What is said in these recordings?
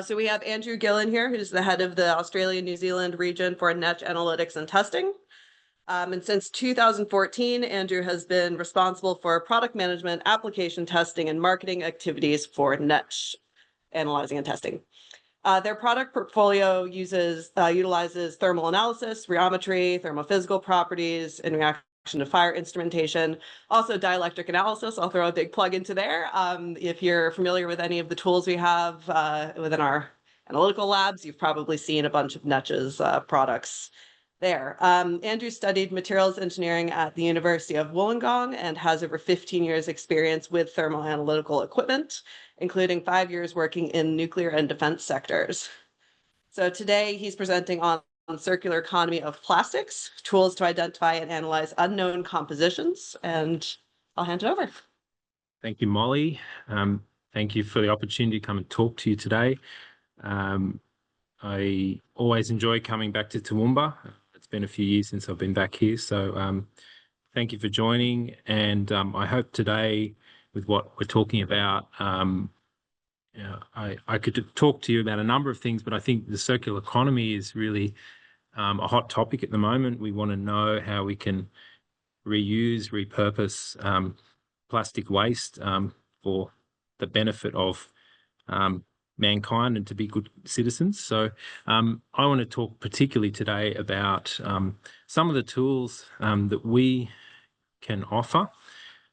So we have Andrew Gillen here, who's the head of the Australia-New Zealand region for NETZSCH Analytics and Testing. And since 2014, Andrew has been responsible for product management, application testing, and marketing activities for NETZSCH Analyzing and Testing. Their product portfolio utilizes thermal analysis, rheometry, thermophysical properties in reaction to fire instrumentation, also dielectric analysis. I'll throw a big plug into there. If you're familiar with any of the tools we have within our analytical labs, you've probably seen a bunch of NETZSCH's products there. Andrew studied materials engineering at the University of Wollongong and has over 15 years experience with thermal analytical equipment, including 5 years working in nuclear and defense sectors. So today he's presenting on circular economy of plastics, tools to identify and analyze unknown compositions, and I'll hand it over. Thank you, Molly. Thank you for the opportunity to come and talk to you today. I always enjoy coming back to Toowoomba. It's been a few years since I've been back here, so thank you for joining. And I hope today, with what we're talking about, I could talk to you about a number of things, but I think the circular economy is really a hot topic at the moment. We want to know how we can reuse, repurpose plastic waste for the benefit of mankind and to be good citizens. So I want to talk particularly today about some of the tools that we can offer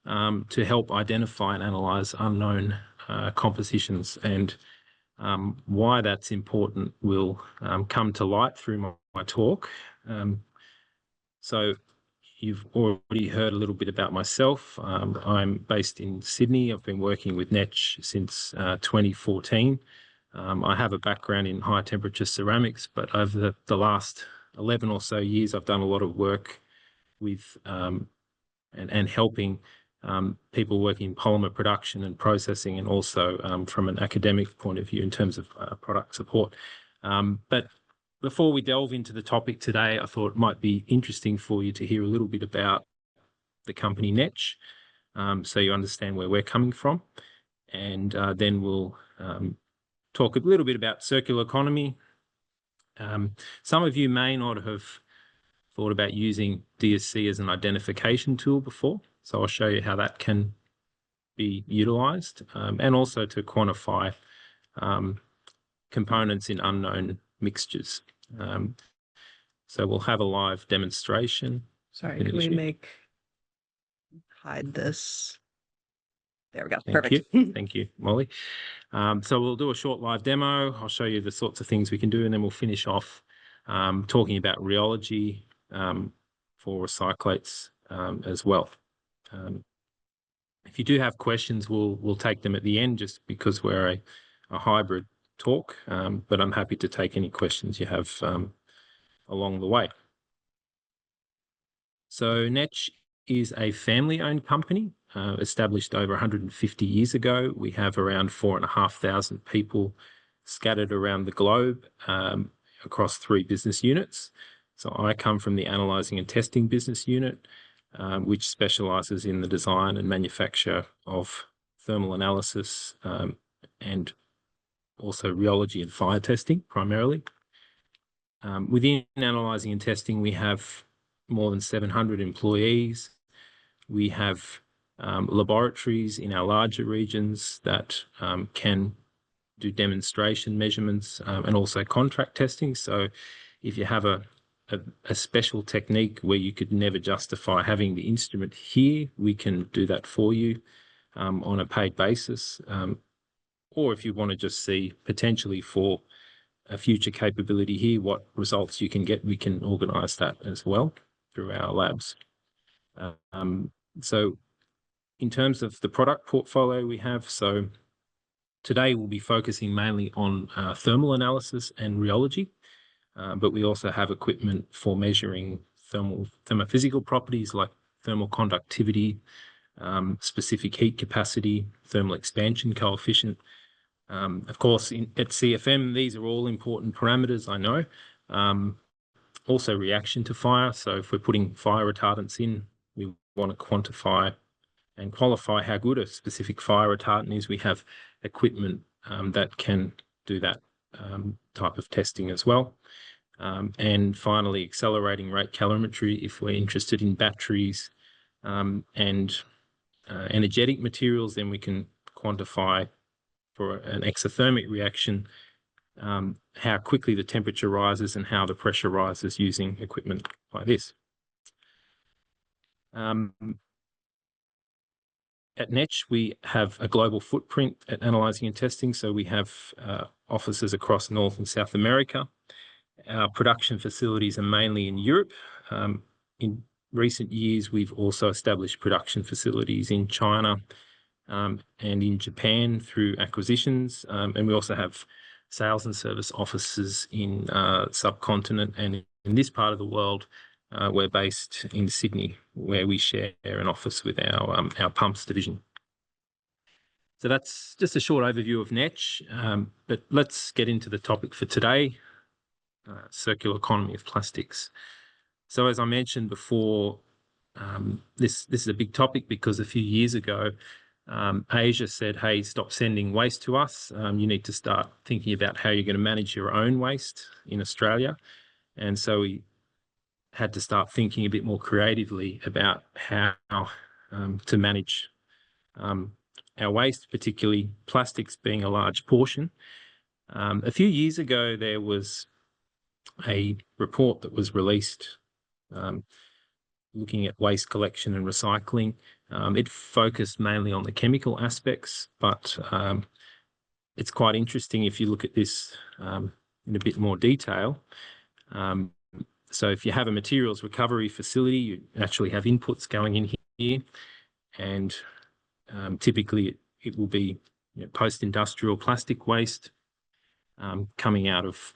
to help identify and analyze unknown compositions, and why that's important will come to light through my talk. So you've already heard a little bit about myself. I'm based in Sydney. I've been working with NETZSCH since 2014. I have a background in high temperature ceramics, but over the last 11 or so years, I've done a lot of work with and helping people working in polymer production and processing, and also from an academic point of view in terms of product support. But before we delve into the topic today, I thought it might be interesting for you to hear a little bit about the company NETZSCH, so you understand where we're coming from. And then we'll talk a little bit about circular economy. Some of you may not have thought about using DSC as an identification tool before, so I'll show you how that can be utilised, and also to quantify components in unknown mixtures. So we'll have a live demonstration. Sorry, can we hide this? There we go. Thank Perfect. you. Thank you, Molly. So we'll do a short live demo. I'll show you the sorts of things we can do, and then we'll finish off talking about rheology for recyclates as well. If you do have questions, we'll take them at the end, just because we're a hybrid talk, but I'm happy to take any questions you have along the way. So NETZSCH is a family-owned company established over 150 years ago. We have around 4,500 people scattered around the globe across 3 business units. So I come from the Analyzing and Testing business unit, which specialises in the design and manufacture of thermal analysis and also rheology and fire testing primarily. Within Analyzing and Testing, we have more than 700 employees. We have laboratories in our larger regions that can do demonstration measurements and also contract testing. So if you have a special technique where you could never justify having the instrument here, we can do that for you on a paid basis. Or if you want to just see potentially for a future capability here, what results you can get, we can organise that as well through our labs. So in terms of the product portfolio we have, so today we'll be focusing mainly on thermal analysis and rheology, but we also have equipment for measuring thermophysical properties like thermal conductivity, specific heat capacity, thermal expansion coefficient. Of course, at CFM, these are all important parameters, I know. Also reaction to fire. So if we're putting fire retardants in, we want to quantify and qualify how good a specific fire retardant is. We have equipment that can do that type of testing as well. And finally, accelerating rate calorimetry if we're interested in batteries and energetic materials, then we can quantify for an exothermic reaction how quickly the temperature rises and how the pressure rises using equipment like this. At NETZSCH, we have a global footprint at analysing and testing, so we have offices across North and South America. Our production facilities are mainly in Europe. In recent years, we've also established production facilities in China and in Japan through acquisitions, and we also have sales and service offices in subcontinent, and in this part of the world, we're based in Sydney, where we share an office with our pumps division. So that's just a short overview of NETZSCH, but let's get into the topic for today, circular economy of plastics. So as I mentioned before, this is a big topic because a few years ago, Asia said, hey, stop sending waste to us. You need to start thinking about how you're going to manage your own waste in Australia. And so we had to start thinking a bit more creatively about how to manage our waste, particularly plastics being a large portion. A few years ago, there was a report that was released looking at waste collection and recycling. It focused mainly on the chemical aspects, but it's quite interesting if you look at this in a bit more detail. So if you have a materials recovery facility, you actually have inputs going in here, and typically it will be post-industrial plastic waste coming out of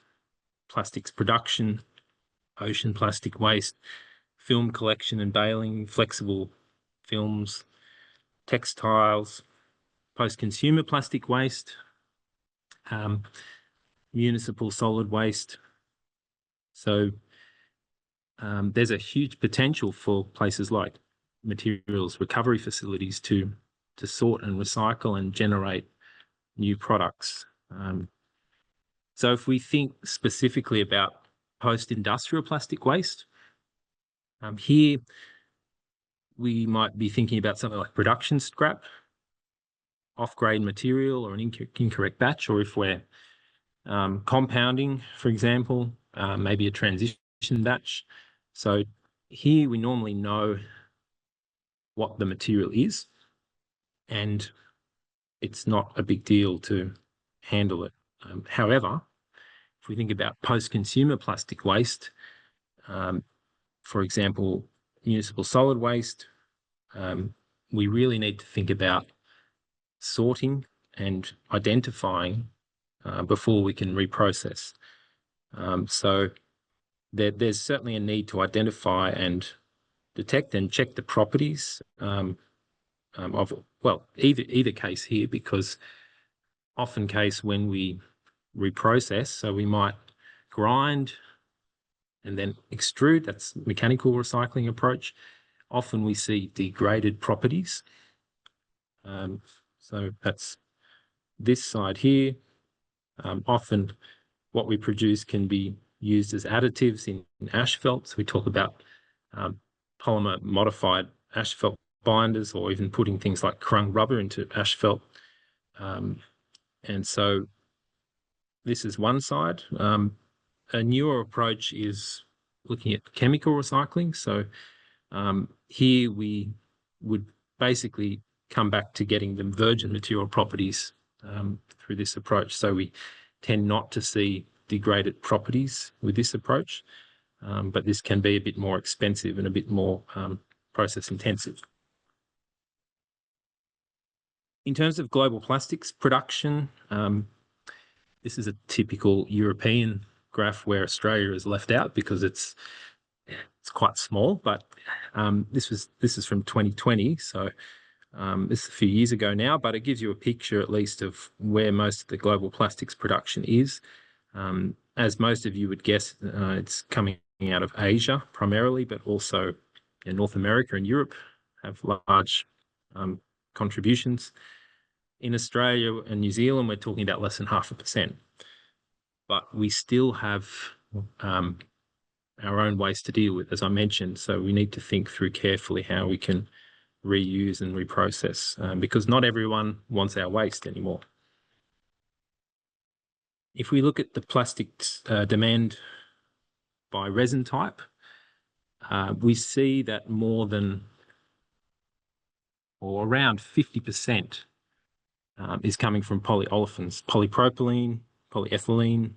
plastics production, ocean plastic waste, film collection and baling, flexible films, textiles, post-consumer plastic waste, municipal solid waste. So there's a huge potential for places like materials recovery facilities to sort and recycle and generate new products. So if we think specifically about post-industrial plastic waste, here we might be thinking about something like production scrap, off-grade material or an incorrect batch, or if we're compounding, for example, maybe a transition batch. So here we normally know what the material is, and it's not a big deal to handle it. However, if we think about post-consumer plastic waste, for example, municipal solid waste, we really need to think about sorting and identifying before we can reprocess. So there's certainly a need to identify and detect and check the properties of, well, either case here, because often case when we reprocess, so we might grind and then extrude, that's mechanical recycling approach. Often we see degraded properties. So that's this side here. Often what we produce can be used as additives in asphalt. So we talk about polymer modified asphalt binders, or even putting things like crung rubber into asphalt. And so this is one side. A newer approach is looking at chemical recycling. So here we would basically come back to getting the virgin material properties through this approach. So we tend not to see degraded properties with this approach, but this can be a bit more expensive and a bit more process intensive. In terms of global plastics production, this is a typical European graph where Australia is left out because it's quite small, but this is from 2020, so this is a few years ago now, but it gives you a picture at least of where most of the global plastics production is. As most of you would guess, it's coming out of Asia primarily, but also North America and Europe have large contributions. In Australia and New Zealand, we're talking about less than 0.5%. but we still have our own waste to deal with, as I mentioned. So we need to think through carefully how we can reuse and reprocess, because not everyone wants our waste anymore. If we look at the plastics demand by resin type, we see that more than or around 50% is coming from polyolefins, polypropylene, polyethylene,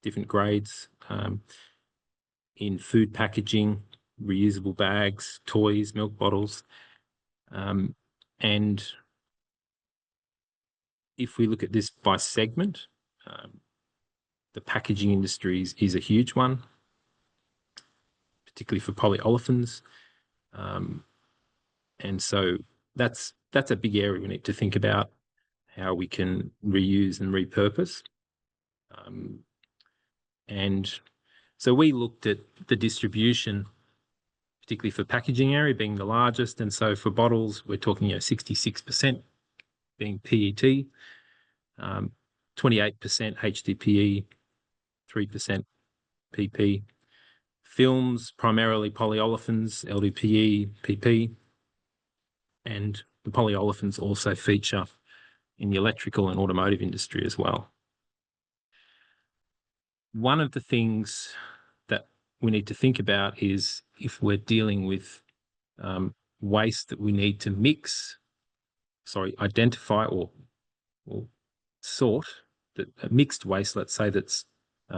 different grades, in food packaging, reusable bags, toys, milk bottles. And if we look at this by segment, the packaging industry is a huge one, particularly for polyolefins. And so that's a big area we need to think about, how we can reuse and repurpose. And so we looked at the distribution, particularly for packaging area being the largest. And so for bottles, we're talking 66% being PET, 28% HDPE, 3% PP. Films, primarily polyolefins, LDPE, PP. And the polyolefins also feature in the electrical and automotive industry as well. One of the things that we need to think about is if we're dealing with waste that we need to identify or sort, that mixed waste, let's say, that's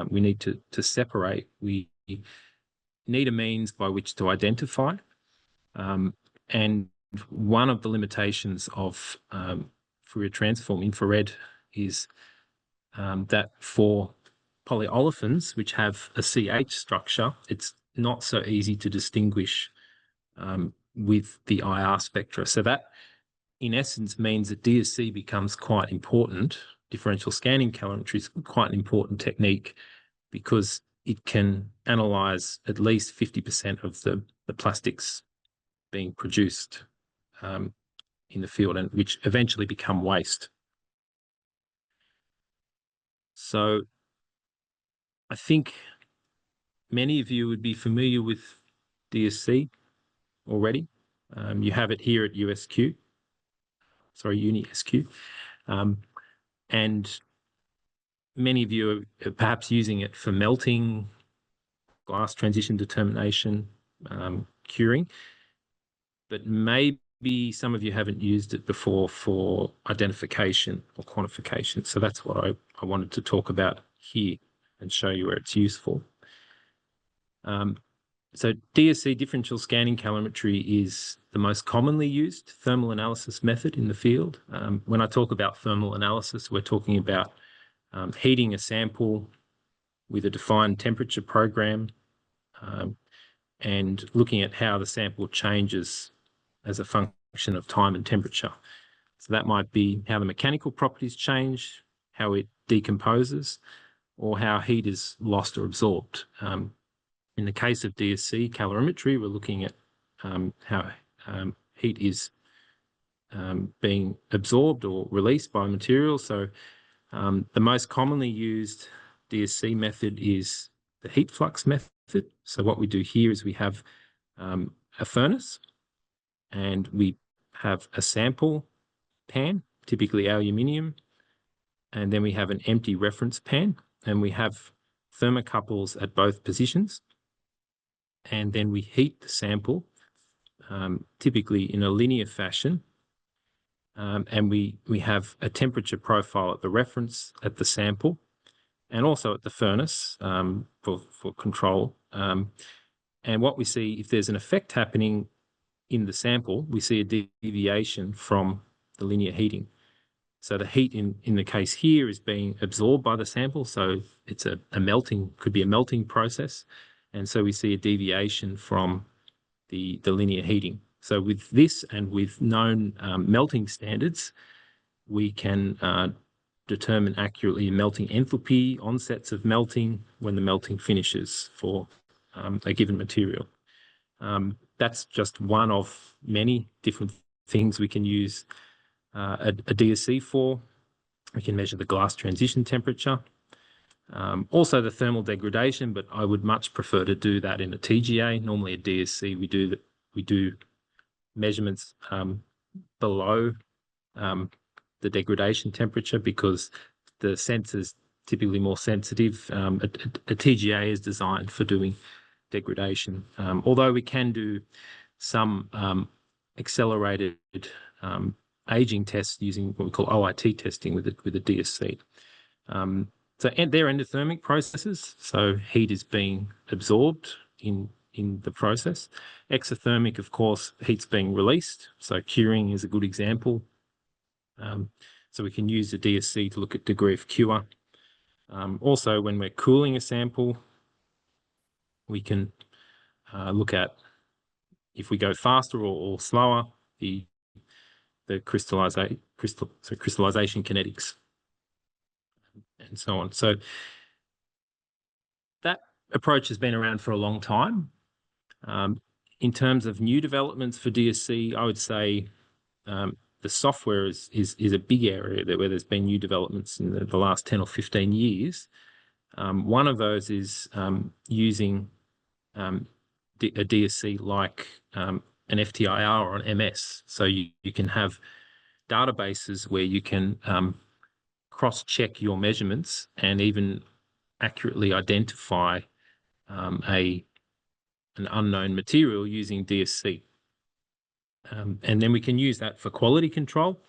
we need to separate. We need a means by which to identify. And one of the limitations of Fourier transform infrared is that for polyolefins, which have a CH structure, it's not so easy to distinguish with the IR spectra. So that, in essence, means that DSC becomes quite important. Differential scanning calorimetry is quite an important technique because it can analyze at least 50% of the plastics being produced in the field, and which eventually become waste. So I think many of you would be familiar with DSC already. You have it here at UniSQ. And many of you are perhaps using it for melting, glass transition determination, curing, but maybe some of you haven't used it before for identification or quantification. So that's what I wanted to talk about here and show you where it's useful. So DSC, differential scanning calorimetry, is the most commonly used thermal analysis method in the field. When I talk about thermal analysis, we're talking about heating a sample with a defined temperature program and looking at how the sample changes as a function of time and temperature. So that might be how the mechanical properties change, how it decomposes, or how heat is lost or absorbed. In the case of DSC calorimetry, we're looking at how heat is being absorbed or released by material. So the most commonly used DSC method is the heat flux method. So what we do here is we have a furnace and we have a sample pan, typically aluminium, and then we have an empty reference pan, and we have thermocouples at both positions. And then we heat the sample, typically in a linear fashion, and we have a temperature profile at the reference, at the sample, and also at the furnace for control. And what we see, if there's an effect happening in the sample, we see a deviation from the linear heating. So the heat in the case here is being absorbed by the sample, so it's a melting, could be a melting process. And so we see a deviation from the linear heating. So with this and with known melting standards, we can determine accurately melting enthalpy, onsets of melting, when the melting finishes for a given material. That's just one of many different things we can use a DSC for. We can measure the glass transition temperature. Also the thermal degradation, but I would much prefer to do that in a TGA. Normally a DSC, we do measurements below the degradation temperature because the sensor's typically more sensitive. A TGA is designed for doing degradation, although we can do some accelerated aging tests using what we call OIT testing with a DSC. So they're endothermic processes, so heat is being absorbed in the process. Exothermic, of course, heat's being released, so curing is a good example. So we can use the DSC to look at degree of cure. Also, when we're cooling a sample, we can look at if we go faster or slower, the crystallization kinetics and so on. So that approach has been around for a long time. In terms of new developments for DSC, I would say the software is a big area where there's been new developments in the last 10 or 15 years. One of those is using a DSC like an FTIR or an MS. So you can have databases where you can cross-check your measurements and even accurately identify an unknown material using DSC. And then we can use that for quality control.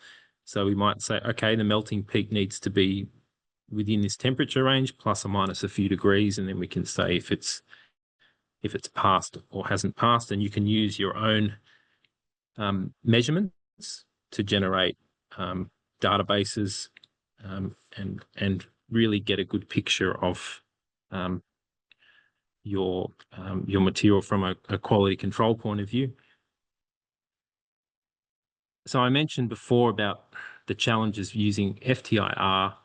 So we might say, okay, the melting peak needs to be within this temperature range, plus or minus a few degrees, and then we can say if it's passed or hasn't passed, and you can use your own measurements to generate databases and really get a good picture of your material from a quality control point of view. So I mentioned before about the challenges using FTIR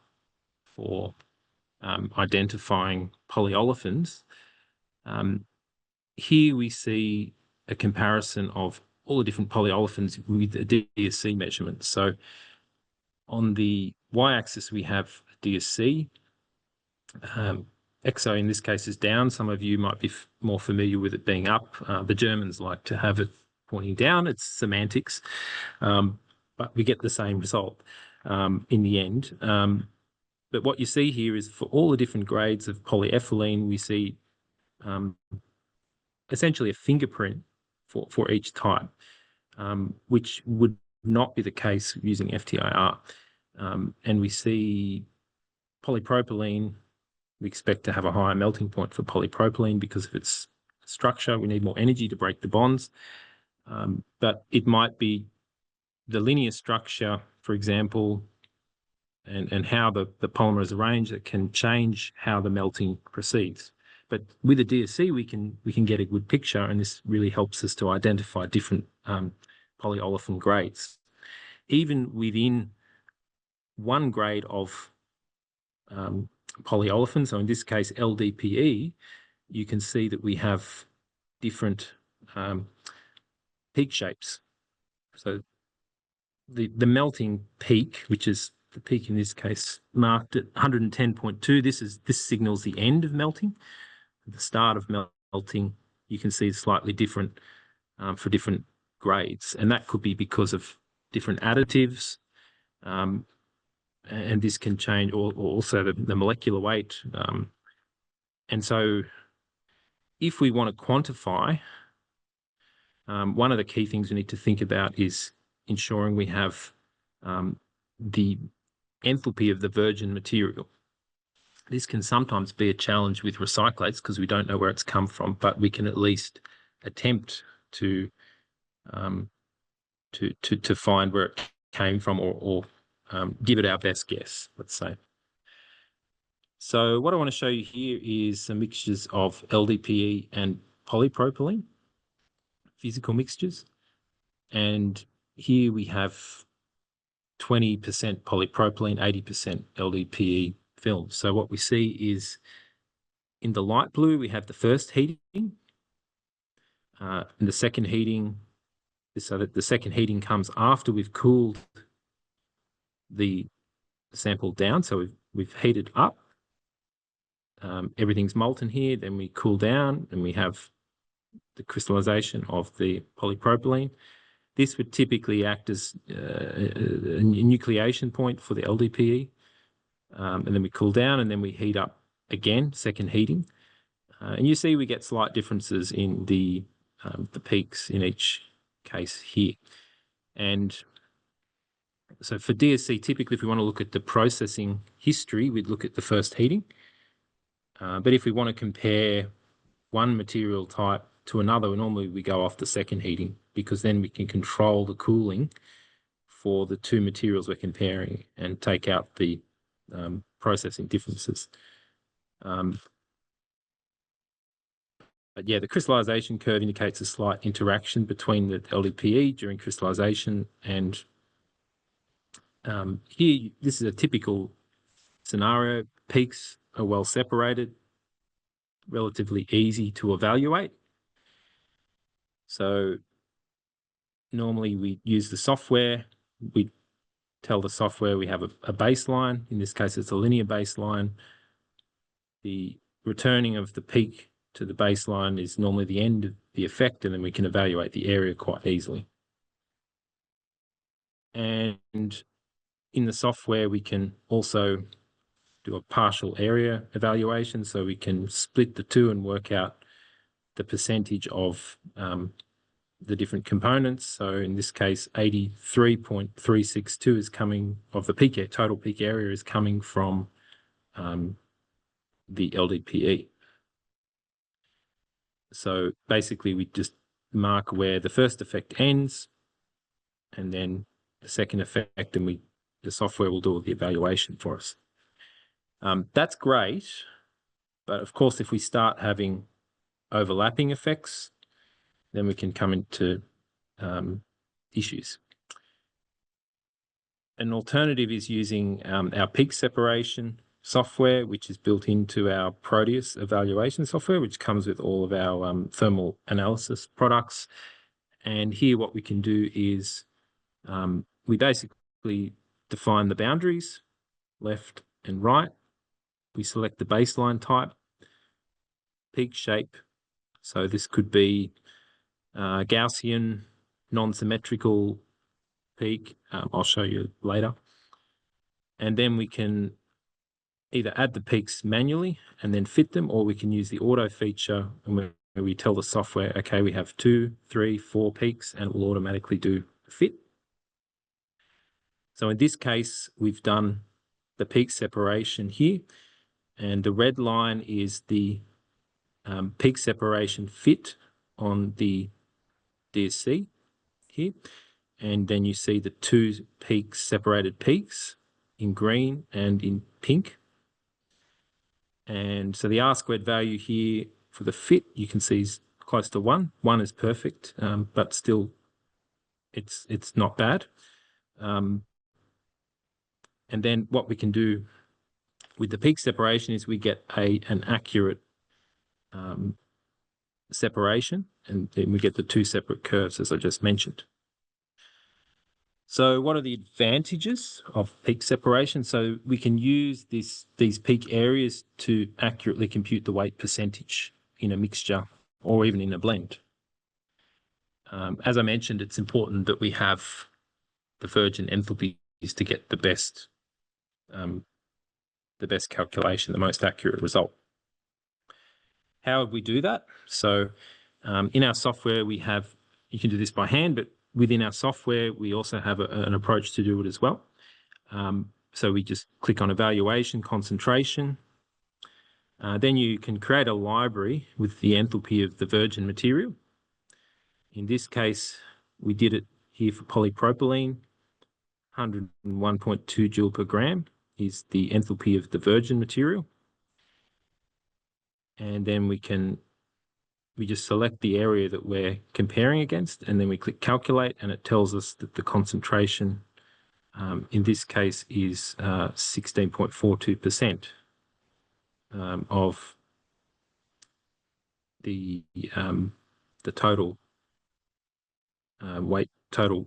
for identifying polyolefins. Here we see a comparison of all the different polyolefins with a DSC measurement. So on the y-axis, we have DSC. EXO in this case is down. Some of you might be more familiar with it being up. The Germans like to have it pointing down. It's semantics, but we get the same result in the end. But what you see here is for all the different grades of polyethylene, we see essentially a fingerprint for each type, which would not be the case using FTIR. And we see polypropylene, we expect to have a higher melting point for polypropylene because of its structure. We need more energy to break the bonds. But it might be the linear structure, for example, and how the polymer is arranged that can change how the melting proceeds. But with a DSC, we can get a good picture, and this really helps us to identify different polyolefin grades. Even within one grade of polyolefin, so in this case LDPE, you can see that we have different peak shapes. So the melting peak, which is the peak in this case marked at 110.2, this signals the end of melting. At the start of melting, you can see it's slightly different for different grades, and that could be because of different additives, and this can change, or also the molecular weight. And so if we want to quantify, one of the key things we need to think about is ensuring we have the enthalpy of the virgin material. This can sometimes be a challenge with recyclates because we don't know where it's come from, but we can at least attempt to find where it came from, or give it our best guess, let's say. So what I want to show you here is some mixtures of LDPE and polypropylene, physical mixtures. And here we have 20% polypropylene, 80% LDPE film. So what we see is in the light blue, we have the first heating, and the second heating, so that the second heating comes after we've cooled the sample down. So we've heated up, everything's molten here. Then we cool down and we have the crystallization of the polypropylene. This would typically act as a nucleation point for the LDPE. And then we cool down and then we heat up again, second heating. And you see we get slight differences in the peaks in each case here. And so for DSC, typically if we want to look at the processing history, we'd look at the first heating. But if we want to compare one material type to another, normally we go off the second heating, because then we can control the cooling for the two materials we're comparing and take out the processing differences. But yeah, the crystallization curve indicates a slight interaction between the LDPE during crystallization, and here, this is a typical scenario. Peaks are well separated, relatively easy to evaluate. So normally we use the software. We tell the software we have a baseline. In this case, it's a linear baseline. The returning of the peak to the baseline is normally the end of the effect, and then we can evaluate the area quite easily. And in the software, we can also do a partial area evaluation, so we can split the two and work out the percentage of the different components. So in this case, 83.362 is coming of the peak, total peak area is coming from the LDPE. So basically we just mark where the first effect ends and then the second effect, and the software will do all the evaluation for us. That's great, but of course if we start having overlapping effects, then we can come into issues. An alternative is using our peak separation software, which is built into our Proteus evaluation software, which comes with all of our thermal analysis products. And here what we can do is we basically define the boundaries, left and right. We select the baseline type, peak shape. So this could be Gaussian, non-symmetrical peak. I'll show you later. And then we can either add the peaks manually and then fit them, or we can use the auto feature and where we tell the software, okay, we have 2, 3, 4 peaks, and it will automatically do the fit. So in this case, we've done the peak separation here, and the red line is the peak separation fit on the DSC here. And then you see the two peaks, separated peaks in green and in pink. And so the R-squared value here for the fit, you can see is close to 1. 1 is perfect, but still it's not bad. And then what we can do with the peak separation is we get an accurate separation, and then we get the two separate curves, as I just mentioned. So what are the advantages of peak separation? So we can use these peak areas to accurately compute the weight percentage in a mixture or even in a blend. As I mentioned, it's important that we have the virgin enthalpies to get the best calculation, the most accurate result. How would we do that? So in our software, you can do this by hand, but within our software, we also have an approach to do it as well. So we just click on evaluation, concentration. Then you can create a library with the enthalpy of the virgin material. In this case, we did it here for polypropylene. 101.2 joule per gram is the enthalpy of the virgin material. And then we just select the area that we're comparing against, and then we click calculate, and it tells us that the concentration in this case is 16.42% of the total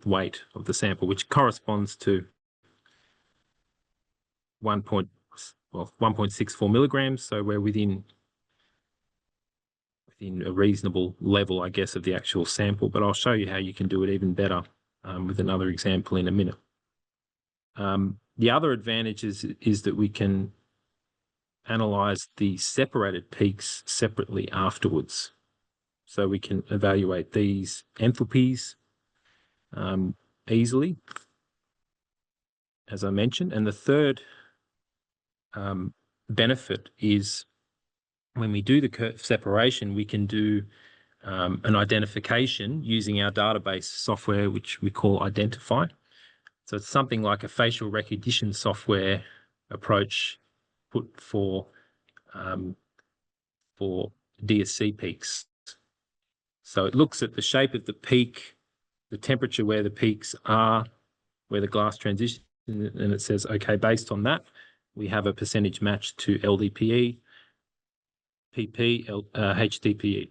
weight of the sample, which corresponds to well, 1.64 milligrams. So we're within a reasonable level, I guess, of the actual sample. But I'll show you how you can do it even better with another example in a minute. The other advantage is that we can analyze the separated peaks separately afterwards. So we can evaluate these enthalpies easily, as I mentioned. And the third benefit is when we do the curve separation, we can do an identification using our database software, which we call Identify. So it's something like a facial recognition software approach put for DSC peaks. So it looks at the shape of the peak, the temperature where the peaks are, where the glass transition, and it says, okay, based on that, we have a percentage match to LDPE, PP, HDPE.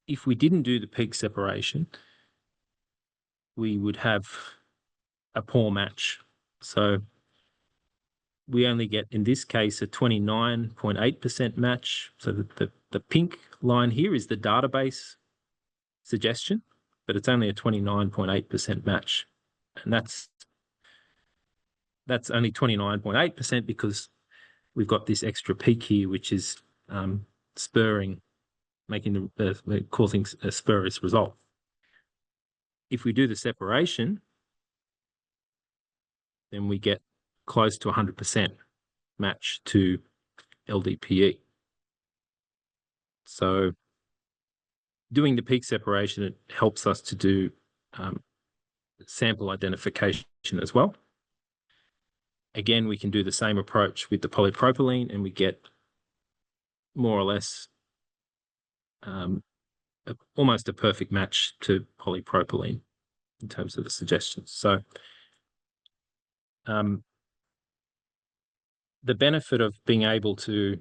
If we didn't do the peak separation, we would have a poor match. So we only get, in this case, a 29.8% match. So the pink line here is the database suggestion, but it's only a 29.8% match. And that's only 29.8% because we've got this extra peak here, which is spurring, causing a spurious result. If we do the separation, then we get close to 100% match to LDPE. So doing the peak separation, it helps us to do sample identification as well. Again, we can do the same approach with the polypropylene, and we get more or less almost a perfect match to polypropylene in terms of the suggestions. So the benefit of being able to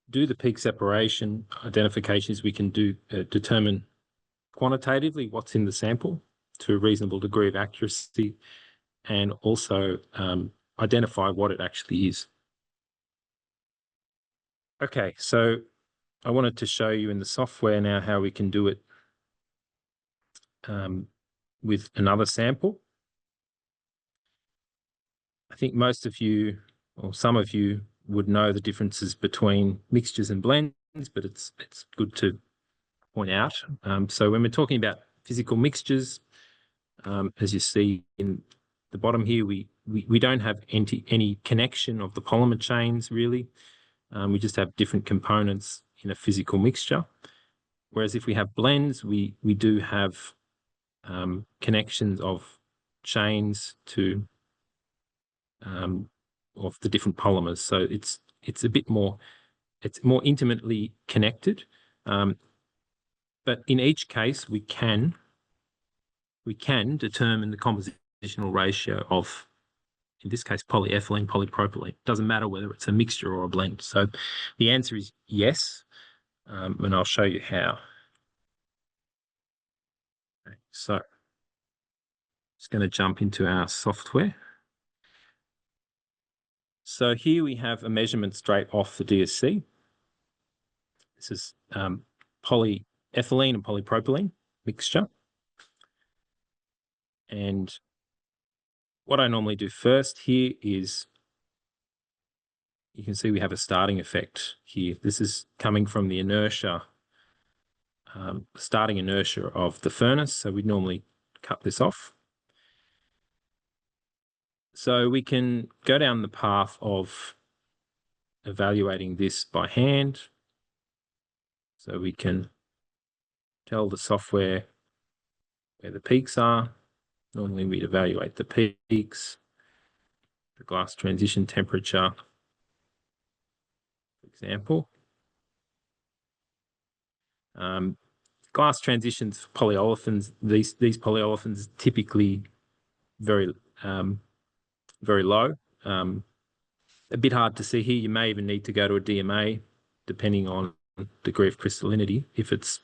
do the peak separation identification is we can determine quantitatively what's in the sample to a reasonable degree of accuracy, and also identify what it actually is. Okay, so I wanted to show you in the software now how we can do it with another sample. I think most of you, or some of you, would know the differences between mixtures and blends, but it's good to point out. So when we're talking about physical mixtures, as you see in the bottom here, we don't have any connection of the polymer chains really. We just have different components in a physical mixture. Whereas if we have blends, we do have connections of chains to of the different polymers. So it's a bit more, it's more intimately connected. But in each case, we can determine the compositional ratio of, in this case, polyethylene, polypropylene. It doesn't matter whether it's a mixture or a blend. So the answer is yes, and I'll show you how. Okay, so just going to jump into our software. So here we have a measurement straight off the DSC. This is polyethylene and polypropylene mixture. And what I normally do first here is, you can see we have a starting effect here. This is coming from the inertia, starting inertia of the furnace. So we'd normally cut this off. So we can go down the path of evaluating this by hand. So we can tell the software where the peaks are. Normally we'd evaluate the peaks, the glass transition temperature, for example. Glass transitions for polyolefins, these polyolefins are typically very low. A bit hard to see here. You may even need to go to a DMA, depending on degree of crystallinity. If it's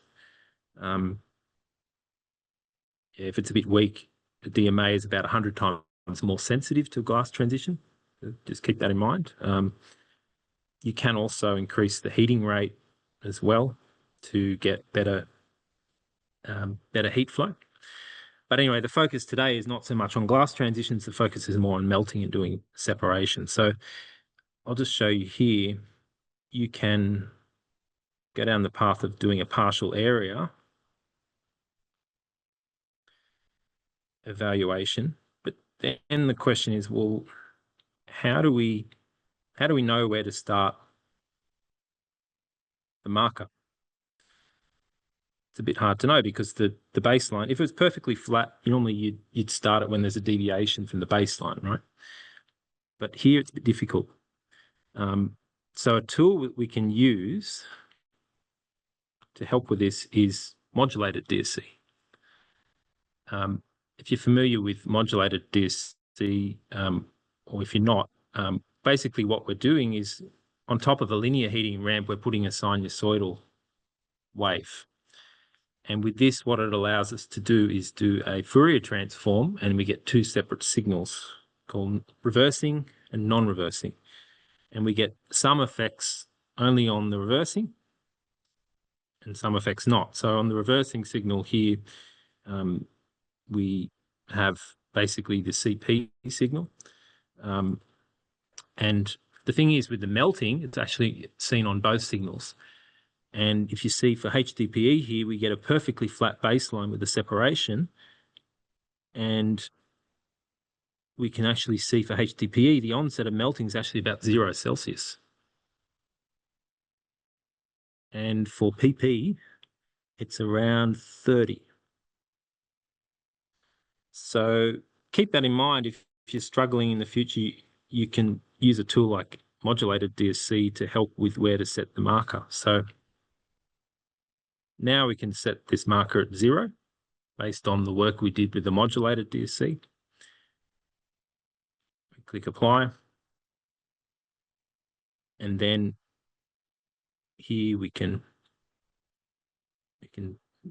a bit weak, the DMA is about 100 times more sensitive to glass transition. Just keep that in mind. You can also increase the heating rate as well to get better heat flow. But anyway, the focus today is not so much on glass transitions. The focus is more on melting and doing separation. So I'll just show you here. You can go down the path of doing a partial area evaluation. But then the question is, well, how do we know where to start the marker? It's a bit hard to know because the baseline, if it was perfectly flat, normally you'd start it when there's a deviation from the baseline, right? But here it's a bit difficult. So a tool we can use to help with this is modulated DSC. If you're familiar with modulated DSC, or if you're not, basically what we're doing is on top of a linear heating ramp, we're putting a sinusoidal wave. And with this, what it allows us to do is do a Fourier transform, and we get two separate signals called reversing and non-reversing. And we get some effects only on the reversing and some effects not. So on the reversing signal here, we have basically the CP signal. And the thing is with the melting, it's actually seen on both signals. And if you see for HDPE here, we get a perfectly flat baseline with the separation. And we can actually see for HDPE, the onset of melting is actually about 0 Celsius. And for PP, it's around 30. So keep that in mind. If you're struggling in the future, you can use a tool like modulated DSC to help with where to set the marker. So now we can set this marker at 0 based on the work we did with the modulated DSC. Click apply. And then here we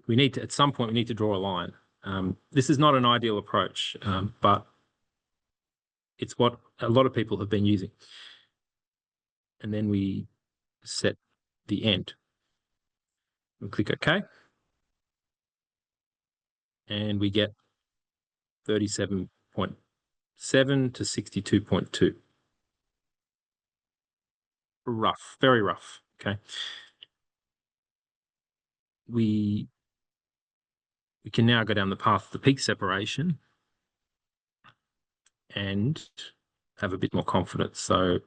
need to, at some point, we need to draw a line. This is not an ideal approach, but it's what a lot of people have been using. And then we set the end. We'll click OK. And we get 37.7 to 62.2. Rough, very rough, okay? We can now go down the path of the peak separation and have a bit more confidence. So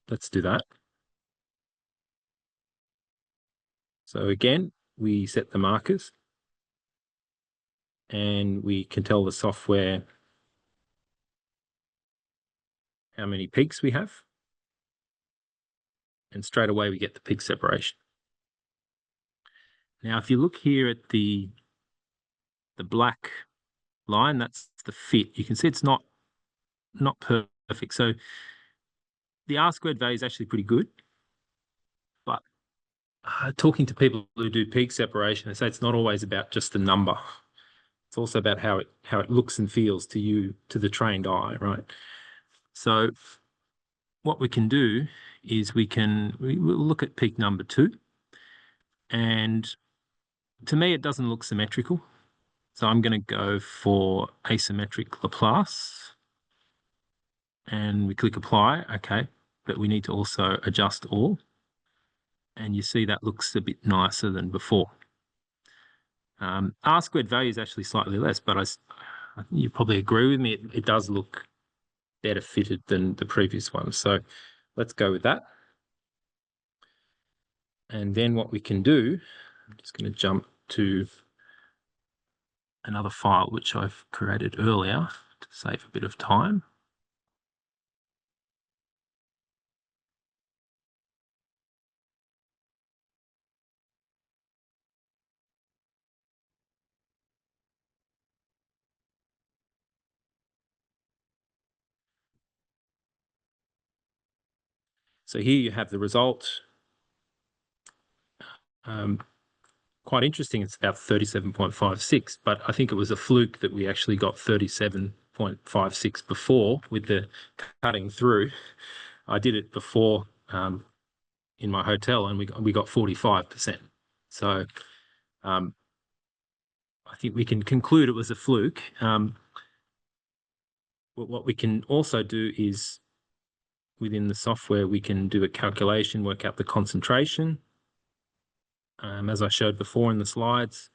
let's do that. So again, we set the markers and we can tell the software how many peaks we have. And straight away we get the peak separation. Now, if you look here at the black line, that's the fit. You can see it's not perfect. So the R-squared value is actually pretty good. But talking to people who do peak separation, they say it's not always about just the number. It's also about how it looks and feels to you, to the trained eye, right? So what we can do is we'll look at peak number 2. And to me, it doesn't look symmetrical. So I'm going to go for asymmetric Laplace. And we click apply, okay. But we need to also adjust all. And you see that looks a bit nicer than before. R-squared value is actually slightly less, but you probably agree with me, it does look better fitted than the previous one. So let's go with that. And then what we can do, I'm just going to jump to another file which I've created earlier to save a bit of time. So here you have the result. Quite interesting, it's about 37.56, but I think it was a fluke that we actually got 37 0.56 before with the cutting through. I did it before in my hotel, and we got 45%. So I think we can conclude it was a fluke. What we can also do is, within the software, we can do a calculation, work out the concentration, as I showed before in the slides,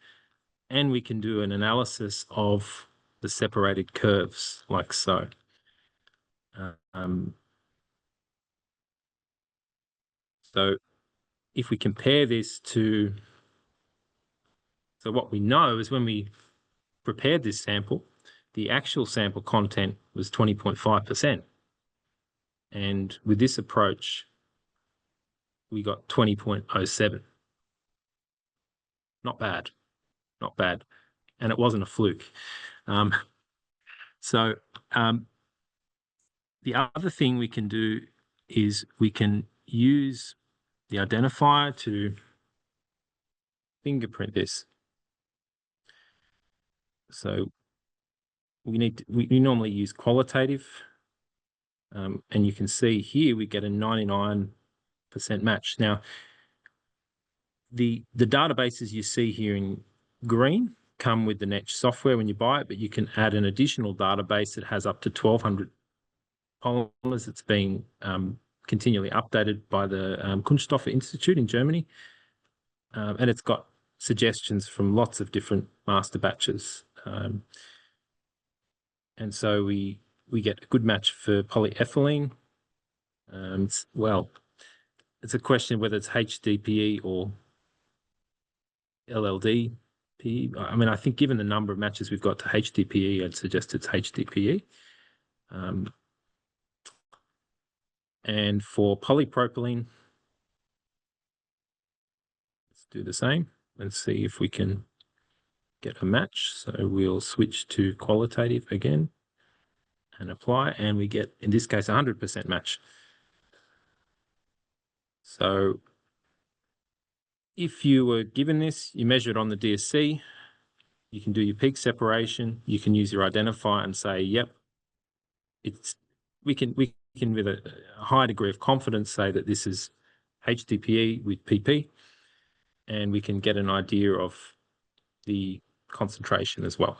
and we can do an analysis of the separated curves like so. So if we compare this to, so what we know is when we prepared this sample, the actual sample content was 20.5%. And with this approach, we got 20.07. Not bad, not bad. And it wasn't a fluke. The other thing we can do is we can use the identifier to fingerprint this. So we normally use qualitative, and you can see here we get a 99% match. Now, the databases you see here in green come with the NETZSCH software when you buy it, but you can add an additional database that has up to 1,200 polymers. It's being continually updated by the Kunststoffe Institute in Germany, and it's got suggestions from lots of different master batches. And so we get a good match for polyethylene. Well, it's a question whether it's HDPE or LLDPE. I mean, I think given the number of matches we've got to HDPE, I'd suggest it's HDPE. And for polypropylene, let's do the same and see if we can get a match. So we'll switch to qualitative again and apply, and we get, in this case, 100% match. So if you were given this, you measure it on the DSC, you can do your peak separation, you can use your identifier and say, yep, we can with a high degree of confidence say that this is HDPE with PP, and we can get an idea of the concentration as well.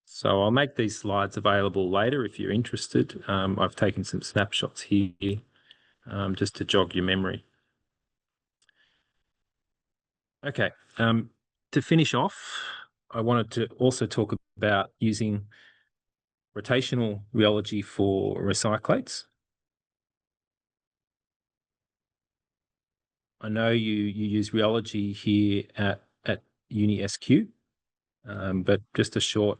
So I'll make these slides available later if you're interested. I've taken some snapshots here just to jog your memory. Okay, to finish off, I wanted to also talk about using rotational rheology for recyclates. I know you use rheology here at UniSQ, but just a short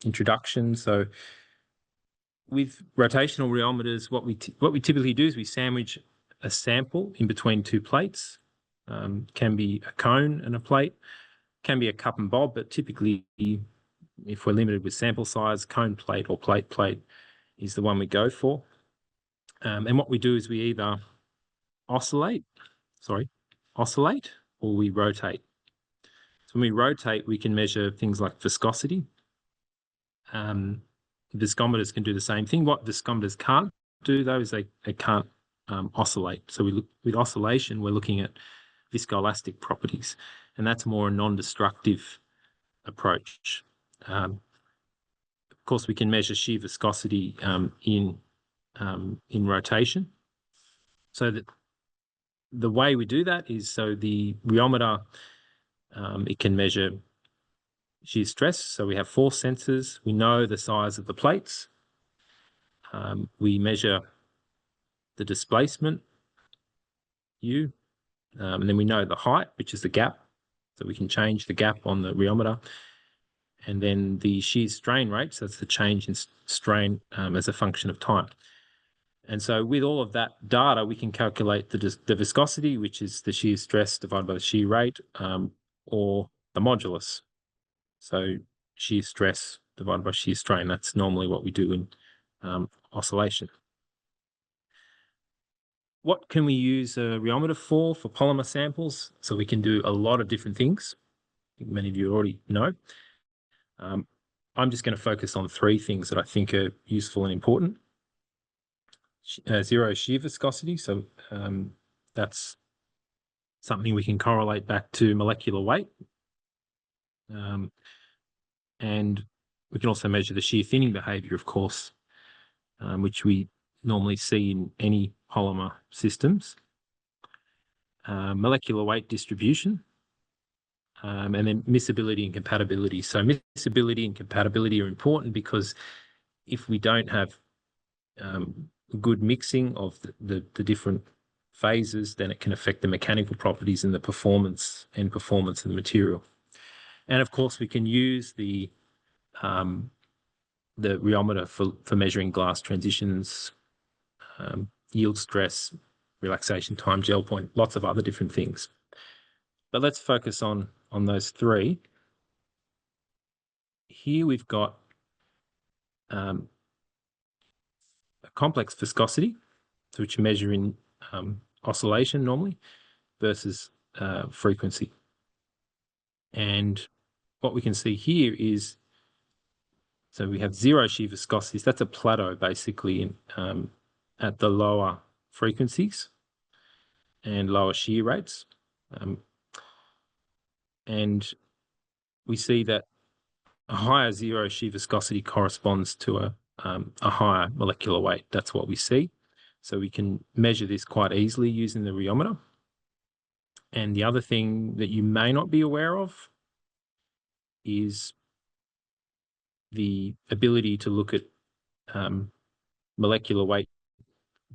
introduction. So with rotational rheometers, what we typically do is we sandwich a sample in between two plates. Can be a cone and a plate, can be a cup and bob, but typically, if we're limited with sample size, cone plate or plate plate is the one we go for. And what we do is we either oscillate, or we rotate. So when we rotate, we can measure things like viscosity. Viscometers can do the same thing. What viscometers can't do, though, is they can't oscillate. So with oscillation, we're looking at viscoelastic properties, and that's more a non-destructive approach. Of course, we can measure shear viscosity in rotation. So that the way we do that is, so the rheometer, it can measure shear stress. So we have 4 sensors. We know the size of the plates. We measure the displacement, U, and then we know the height, which is the gap. So we can change the gap on the rheometer. And then the shear strain rate, so that's the change in strain as a function of time. And so with all of that data, we can calculate the viscosity, which is the shear stress divided by the shear rate, or the modulus. So shear stress divided by shear strain. That's normally what we do in oscillation. What can we use a rheometer for polymer samples? So we can do a lot of different things. I think many of you already know. I'm just going to focus on 3 things that I think are useful and important. Zero shear viscosity. So that's something we can correlate back to molecular weight. And we can also measure the shear thinning behavior, of course, which we normally see in any polymer systems. Molecular weight distribution, and then miscibility and compatibility. So miscibility and compatibility are important because if we don't have good mixing of the different phases, then it can affect the mechanical properties and the performance of the material. And of course, we can use the rheometer for measuring glass transitions, yield stress, relaxation time, gel point, lots of other different things. But let's focus on those 3. Here we've got a complex viscosity, which you measure in oscillation normally, versus frequency. And what we can see here is, so we have zero shear viscosities. That's a plateau basically at the lower frequencies and lower shear rates. And we see that a higher zero shear viscosity corresponds to a higher molecular weight. That's what we see. So we can measure this quite easily using the rheometer. And the other thing that you may not be aware of is the ability to look at molecular weight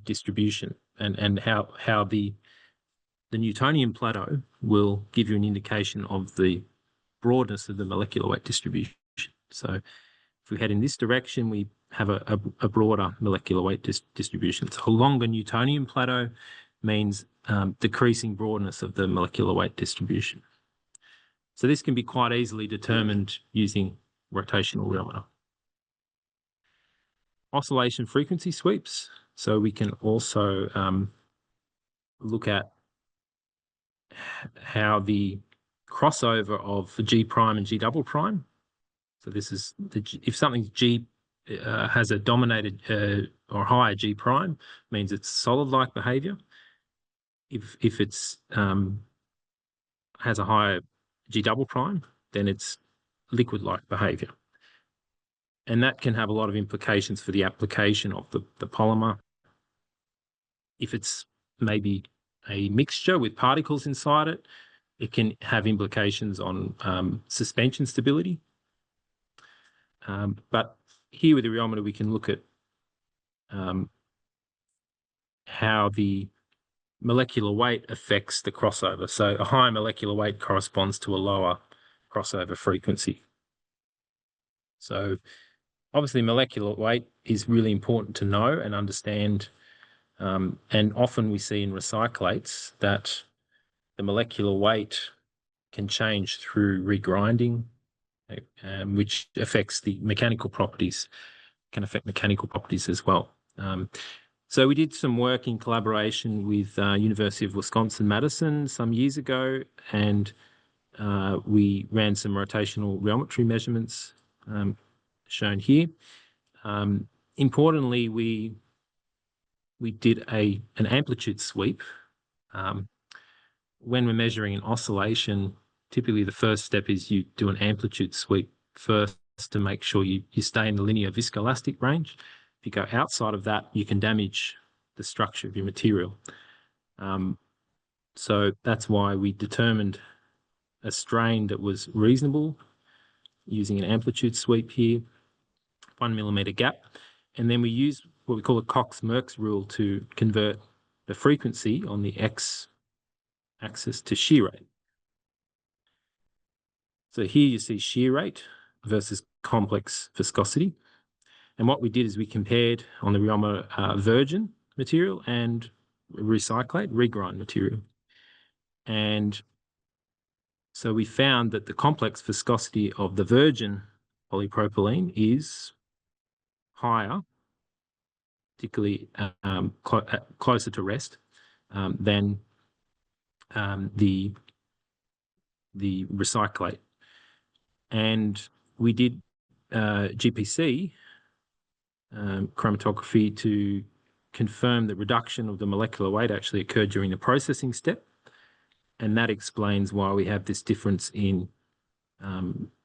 distribution and how the Newtonian plateau will give you an indication of the broadness of the molecular weight distribution. So if we head in this direction, we have a broader molecular weight distribution. So a longer Newtonian plateau means decreasing broadness of the molecular weight distribution. So this can be quite easily determined using rotational rheometer. Oscillation frequency sweeps. So we can also look at how the crossover of G prime and G double prime. So this is if something's G has a dominated or higher G prime, means it's solid-like behavior. If it's has a higher G double prime, then it's liquid-like behavior. And that can have a lot of implications for the application of the polymer. If it's maybe a mixture with particles inside it, it can have implications on suspension stability. But here with the rheometer, we can look at how the molecular weight affects the crossover. So a higher molecular weight corresponds to a lower crossover frequency. So obviously molecular weight is really important to know and understand. And often we see in recyclates that the molecular weight can change through regrinding, which affects the mechanical properties, can affect mechanical properties as well. So we did some work in collaboration with University of Wisconsin-Madison some years ago, and we ran some rotational rheometry measurements shown here. Importantly, we did an amplitude sweep. When we're measuring an oscillation, typically the first step is you do an amplitude sweep first to make sure you stay in the linear viscoelastic range. If you go outside of that, you can damage the structure of your material. So that's why we determined a strain that was reasonable using an amplitude sweep here, 1 millimeter gap. And then we use what we call a Cox-Merckx rule to convert the frequency on the x-axis to shear rate. So here you see shear rate versus complex viscosity. And what we did is we compared on the rheometer virgin material and recyclate, regrind material. And so we found that the complex viscosity of the virgin polypropylene is higher, particularly closer to rest, than the recyclate. And we did GPC chromatography to confirm that reduction of the molecular weight actually occurred during the processing step. And that explains why we have this difference in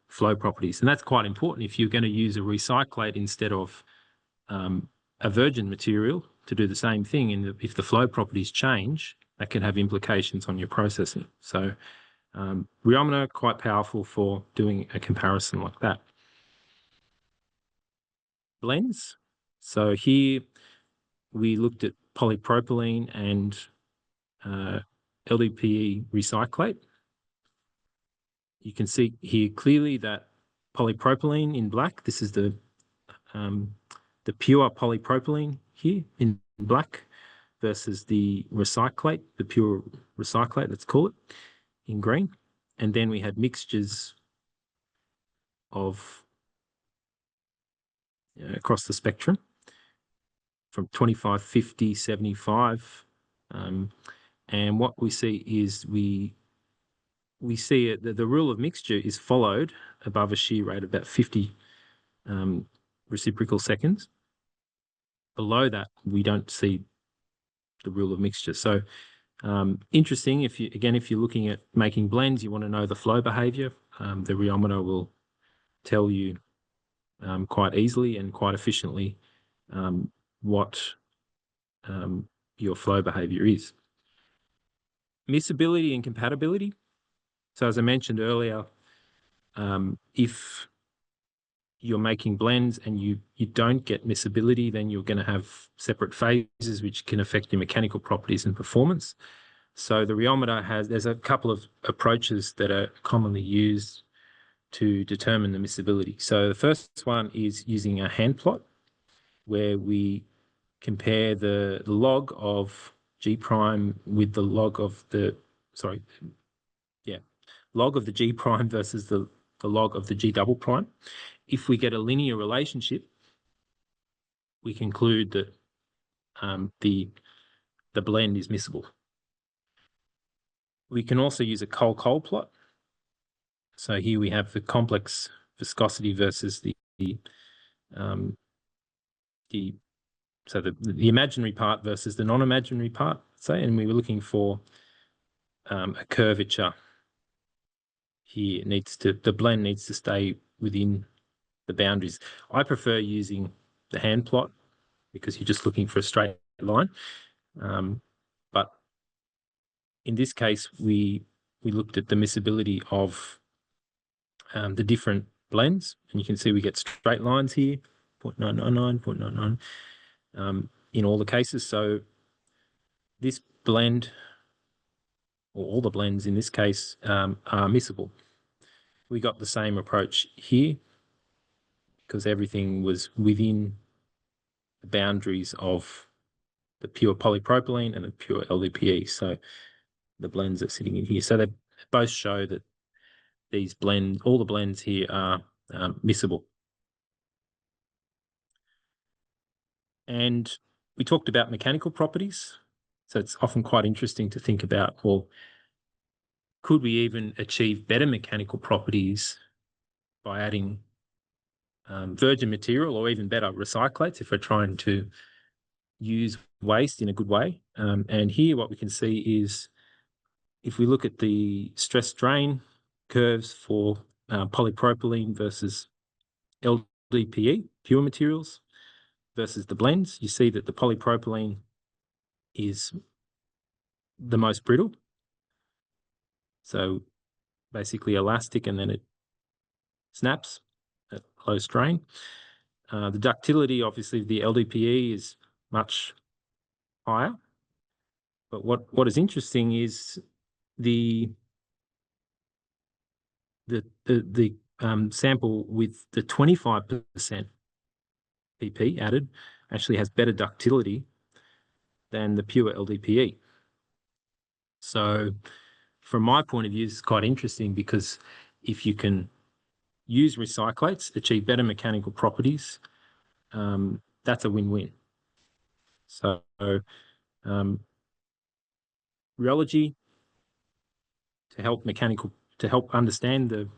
flow properties. And that's quite important if you're going to use a recyclate instead of a virgin material to do the same thing. And if the flow properties change, that can have implications on your processing. So rheomina, quite powerful for doing a comparison like that. Blends. So here we looked at polypropylene and LDPE recyclate. You can see here clearly that polypropylene in black, this is the pure polypropylene here in black versus the recyclate, the pure recyclate, let's call it, in green. And then we had mixtures of across the spectrum from 25, 50, 75. And what we see is we see that the rule of mixture is followed above a shear rate of about 50 reciprocal seconds. Below that, we don't see the rule of mixture. So interesting, if you're looking at making blends, you want to know the flow behavior. The rheometer will tell you quite easily and quite efficiently what your flow behavior is. Miscibility and compatibility. So as I mentioned earlier, if you're making blends and you don't get miscibility, then you're going to have separate phases which can affect your mechanical properties and performance. So the rheometer there's a couple of approaches that are commonly used to determine the miscibility. So the first one is using a hand plot, where we compare the log of G prime with the log of the, log of the G prime versus the log of the G double prime. If we get a linear relationship, we conclude that the blend is miscible. We can also use a Cole-Cole plot. So here we have the complex viscosity versus the imaginary part versus the non-imaginary part, say, and we were looking for a curvature here. The blend needs to stay within the boundaries. I prefer using the hand plot because you're just looking for a straight line. But in this case, we looked at the miscibility of the different blends, and you can see we get straight lines here, 0.999, 0.99, in all the cases. So this blend, or all the blends in this case, are miscible. We got the same approach here because everything was within the boundaries of the pure polypropylene and the pure LDPE. So the blends are sitting in here. So they both show that all the blends here are miscible. And we talked about mechanical properties. So it's often quite interesting to think about, well, could we even achieve better mechanical properties by adding virgin material, or even better recyclates if we're trying to use waste in a good way? And here what we can see is, if we look at the stress strain curves for polypropylene versus LDPE, pure materials, versus the blends, you see that the polypropylene is the most brittle. So basically elastic, and then it snaps at low strain. The ductility, obviously, the LDPE is much higher. But what is interesting is the sample with the 25% PP added actually has better ductility than the pure LDPE. So from my point of view, it's quite interesting, because if you can use recyclates, achieve better mechanical properties, that's a win-win. So rheology to help understand the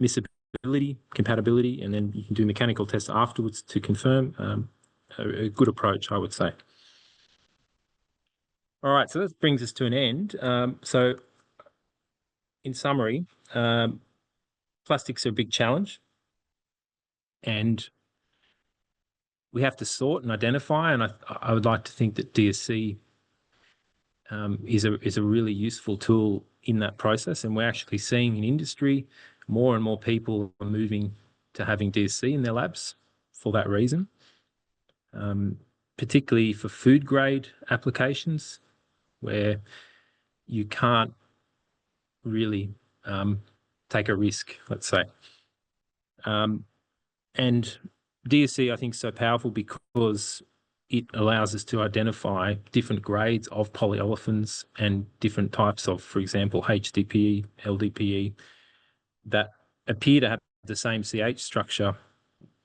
miscibility, compatibility, and then you can do mechanical tests afterwards to confirm. A good approach, I would say. All right, so that brings us to an end. So in summary, plastics are a big challenge, and we have to sort and identify, and I would like to think that DSC is a really useful tool in that process, and we're actually seeing in industry more and more people are moving to having DSC in their labs for that reason, particularly for food grade applications where you can't really take a risk, let's say. And DSC, I think, is so powerful because it allows us to identify different grades of polyolefins and different types of, for example, HDPE, LDPE, that appear to have the same CH structure,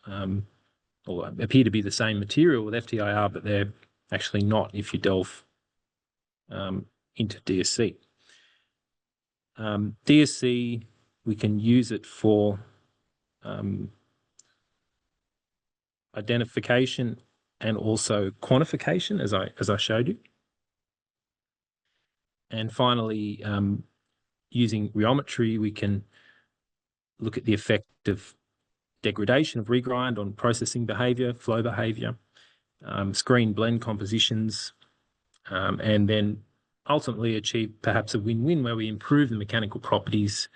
or appear to be the same material with FTIR, but they're actually not if you delve into DSC. DSC, we can use it for identification and also quantification, as I showed you. And finally, using rheometry, we can look at the effect of degradation of regrind on processing behaviour, flow behaviour, screen blend compositions, and then ultimately achieve perhaps a win-win where we improve the mechanical properties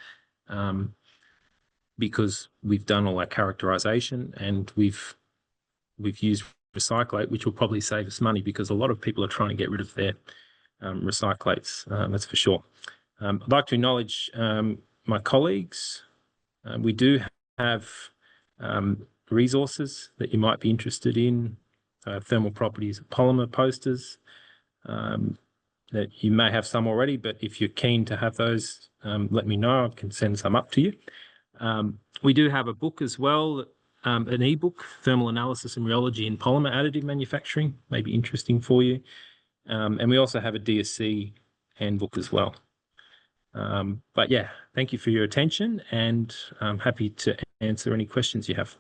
because we've done all our characterization and we've used recyclate, which will probably save us money because a lot of people are trying to get rid of their recyclates, that's for sure. I'd like to acknowledge my colleagues. We do have resources that you might be interested in, thermal properties of polymer posters, that you may have some already, but if you're keen to have those, let me know. I can send some up to you. We do have a book as well, an ebook, Thermal Analysis and Rheology in Polymer Additive Manufacturing, may be interesting for you. And we also have a DSC handbook as well. But yeah, thank you for your attention, and I'm happy to answer any questions you have.